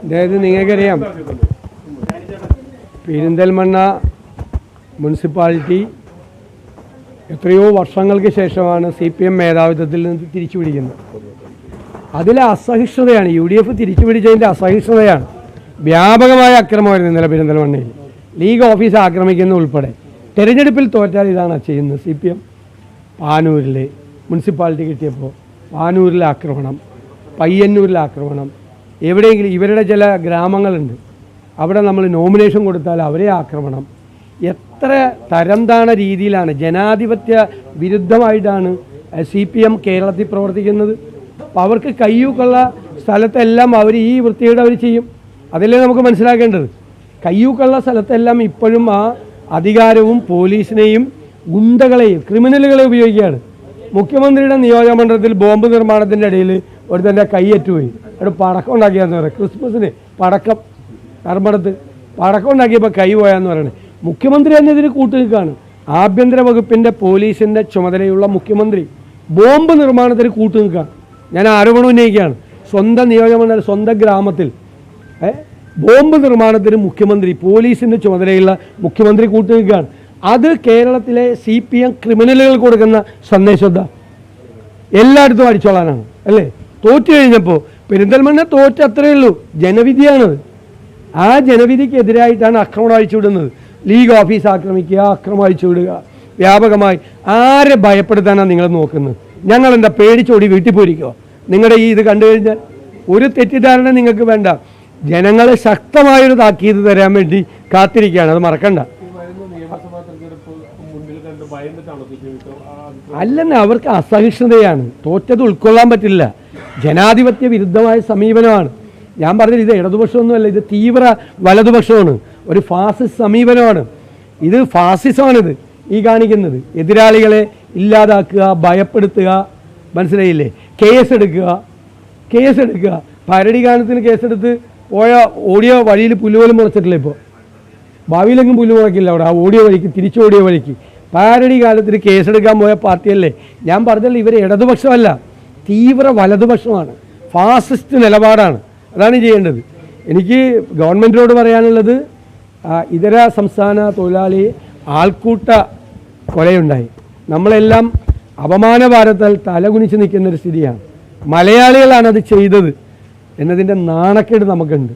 അതായത് നിങ്ങൾക്കറിയാം, പെരിന്തൽമണ്ണ മുനിസിപ്പാലിറ്റി എത്രയോ വർഷങ്ങൾക്ക് ശേഷമാണ് CPM മേധാവിത്വത്തിൽ നിന്ന് തിരിച്ചു പിടിക്കുന്നത്. അതിലെ അസഹിഷ്ണുതയാണ്, UDF തിരിച്ചു പിടിച്ചതിൻ്റെ അസഹിഷ്ണുതയാണ്. വ്യാപകമായ അക്രമമായിരുന്നു ഇന്നലെ പെരിന്തൽമണ്ണയിൽ. ലീഗ് ഓഫീസ് ആക്രമിക്കുന്ന ഉൾപ്പെടെ. തെരഞ്ഞെടുപ്പിൽ തോറ്റാൽ ഇതാണ് ചെയ്യുന്നത് CPM. പാനൂരിൽ മുനിസിപ്പാലിറ്റി കിട്ടിയപ്പോൾ പാനൂരിലെ ആക്രമണം, പയ്യന്നൂരിലെ ആക്രമണം, എവിടെയെങ്കിലും ഇവരുടെ ചില ഗ്രാമങ്ങളുണ്ട്, അവിടെ നമ്മൾ നോമിനേഷൻ കൊടുത്താൽ അവരെ ആക്രമണം. എത്ര തരം താണ രീതിയിലാണ്, ജനാധിപത്യ വിരുദ്ധമായിട്ടാണ് CPM കേരളത്തിൽ പ്രവർത്തിക്കുന്നത്. അപ്പോൾ അവർക്ക് കയ്യൂക്കുള്ള സ്ഥലത്തെല്ലാം അവർ ഈ വൃത്തിയോടെ അവർ ചെയ്യും. അതല്ലേ നമുക്ക് മനസ്സിലാക്കേണ്ടത്. കയ്യൂക്കുള്ള സ്ഥലത്തെല്ലാം ഇപ്പോഴും ആ അധികാരവും പോലീസിനെയും ഗുണ്ടകളെയും ക്രിമിനലുകളെ ഉപയോഗിക്കുകയാണ്. മുഖ്യമന്ത്രിയുടെ നിയോജകമണ്ഡലത്തിൽ ബോംബ് നിർമ്മാണത്തിൻ്റെ ഇടയിൽ ഒരുത്തൻ്റെ കൈയേറ്റുപോയി. അവിടെ പടക്കം ഉണ്ടാക്കിയാന്ന് പറയുന്നത്. ക്രിസ്മസിന് പടക്കം കർമ്മടത്ത് പടക്കം ഉണ്ടാക്കിയപ്പോൾ കൈ പോയാന്ന് പറയുന്നത്. മുഖ്യമന്ത്രി തന്നെ ഇതിന് കൂട്ടുനിൽക്കുകയാണ്. ആഭ്യന്തര വകുപ്പിൻ്റെ പോലീസിൻ്റെ ചുമതലയുള്ള മുഖ്യമന്ത്രി ബോംബ് നിർമ്മാണത്തിന് കൂട്ടുനിൽക്കുകയാണ്. ഞാൻ ആരോപണം ഉന്നയിക്കുകയാണ്. സ്വന്തം നിയോജകമണ്ഡലം, സ്വന്തം ഗ്രാമത്തിൽ ബോംബ് നിർമ്മാണത്തിന് മുഖ്യമന്ത്രി, പോലീസിൻ്റെ ചുമതലയുള്ള മുഖ്യമന്ത്രി കൂട്ടുനിൽക്കുകയാണ്. അത് കേരളത്തിലെ CPM ക്രിമിനലുകൾ കൊടുക്കുന്ന സന്ദേശം എല്ലായിടത്തും അടിച്ചോളാനാണ് അല്ലേ. തോറ്റു കഴിഞ്ഞപ്പോൾ പെരിന്തൽമണ്ണ തോറ്റ് അത്രയേ ഉള്ളൂ. ജനവിധിയാണത്. ആ ജനവിധിക്കെതിരായിട്ടാണ് ആക്രമണം അഴിച്ചുവിടുന്നത്. ലീഗ് ഓഫീസ് ആക്രമിക്കുക, ആക്രമണം അഴിച്ചുവിടുക വ്യാപകമായി. ആരെ ഭയപ്പെടുത്താനാണ് നിങ്ങൾ നോക്കുന്നത്? ഞങ്ങളെന്താ പേടിച്ചോടി വീട്ടിൽ പോയിരിക്കുമോ? നിങ്ങളുടെ ഈ ഇത് കണ്ടു കഴിഞ്ഞാൽ ഒരു തെറ്റിദ്ധാരണ നിങ്ങൾക്ക് വേണ്ട. ജനങ്ങളെ ശക്തമായൊരു താക്കീത് തരാൻ വേണ്ടി കാത്തിരിക്കുകയാണ്. അത് മറക്കണ്ട. അല്ലെന്ന് അവർക്ക് അസഹിഷ്ണുതയാണ്. തോറ്റത് ഉൾക്കൊള്ളാൻ പറ്റില്ല. ജനാധിപത്യ വിരുദ്ധമായ സമീപനമാണ്. ഞാൻ പറഞ്ഞത് ഇത് ഇടതുപക്ഷമൊന്നുമല്ല, ഇത് തീവ്ര വലതുപക്ഷമാണ്. ഒരു ഫാസിസ്റ്റ് സമീപനമാണ്. ഇത് ഫാസിസമാണിത് ഈ കാണിക്കുന്നത്. എതിരാളികളെ ഇല്ലാതാക്കുക, ഭയപ്പെടുത്തുക, മനസ്സിലായില്ലേ? കേസെടുക്കുക. ഭരണീകാരണത്തിന് കേസെടുത്ത് പോയ ഓടിയ വഴിയിൽ പുല്ലുപോലും മുളച്ചിട്ടില്ല. ഇപ്പോൾ ഭാവിയിലെങ്കിലും പുല്ല് മുളക്കില്ല അവിടെ. ആ ഓടിയ വഴിക്ക്, തിരിച്ചോടിയ വഴിക്ക് പാരടി കാലത്തിന് കേസെടുക്കാൻ പോയ പാർട്ടിയല്ലേ. ഞാൻ പറഞ്ഞല്ലോ, ഇവർ ഇടതുപക്ഷമല്ല, തീവ്ര വലതുപക്ഷമാണ്. ഫാസിസ്റ്റ് നിലപാടാണ്. അതാണ് ചെയ്യേണ്ടത്. എനിക്ക് ഗവൺമെൻറ്റിനോട് പറയാനുള്ളത്, ഇതര സംസ്ഥാന തൊഴിലാളി ആൾക്കൂട്ട കൊലയുണ്ടായി. നമ്മളെല്ലാം അപമാന ഭാരത്താൽ തലകുനിച്ച് നിൽക്കുന്നൊരു സ്ഥിതിയാണ്. മലയാളികളാണ് അത് ചെയ്തത് എന്നതിൻ്റെ നാണക്കേട് നമുക്കുണ്ട്.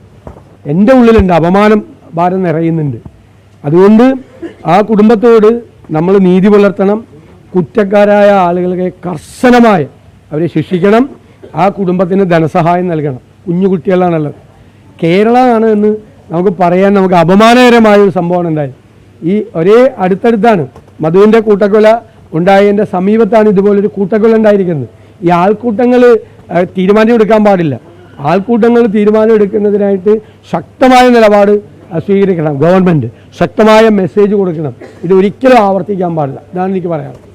എൻ്റെ ഉള്ളിലുണ്ട്, അപമാനം ഭാരം നിറയുന്നുണ്ട്. അതുകൊണ്ട് ആ കുടുംബത്തോട് നമ്മൾ നീതി പുലർത്തണം. കുറ്റക്കാരായ ആളുകളെ കർശനമായി അവരെ ശിക്ഷിക്കണം. ആ കുടുംബത്തിന് ധനസഹായം നൽകണം. കുഞ്ഞു കുട്ടികളാണുള്ളത്. കേരളമാണ് എന്ന് നമുക്ക് പറയാൻ നമുക്ക് അപമാനകരമായ ഒരു സംഭവമാണ് ഉണ്ടായത്. ഈ ഒരേ അടുത്തടുത്താണ് മധുവിൻ്റെ കൂട്ടക്കൊല ഉണ്ടായതിൻ്റെ സമീപത്താണ് ഇതുപോലൊരു കൂട്ടക്കൊല ഉണ്ടായിരിക്കുന്നത്. ഈ ആൾക്കൂട്ടങ്ങൾ തീരുമാനം എടുക്കാൻ പാടില്ല. ആൾക്കൂട്ടങ്ങൾ തീരുമാനം എടുക്കുന്നതിനായിട്ട് ശക്തമായ നിലപാട് സ്വീകരിക്കണം. ഗവൺമെൻറ് ശക്തമായ മെസ്സേജ് കൊടുക്കണം. ഇത് ഒരിക്കലും ആവർത്തിക്കാൻ പാടില്ല. ഇതാണ് എനിക്ക് പറയാനുള്ളത്.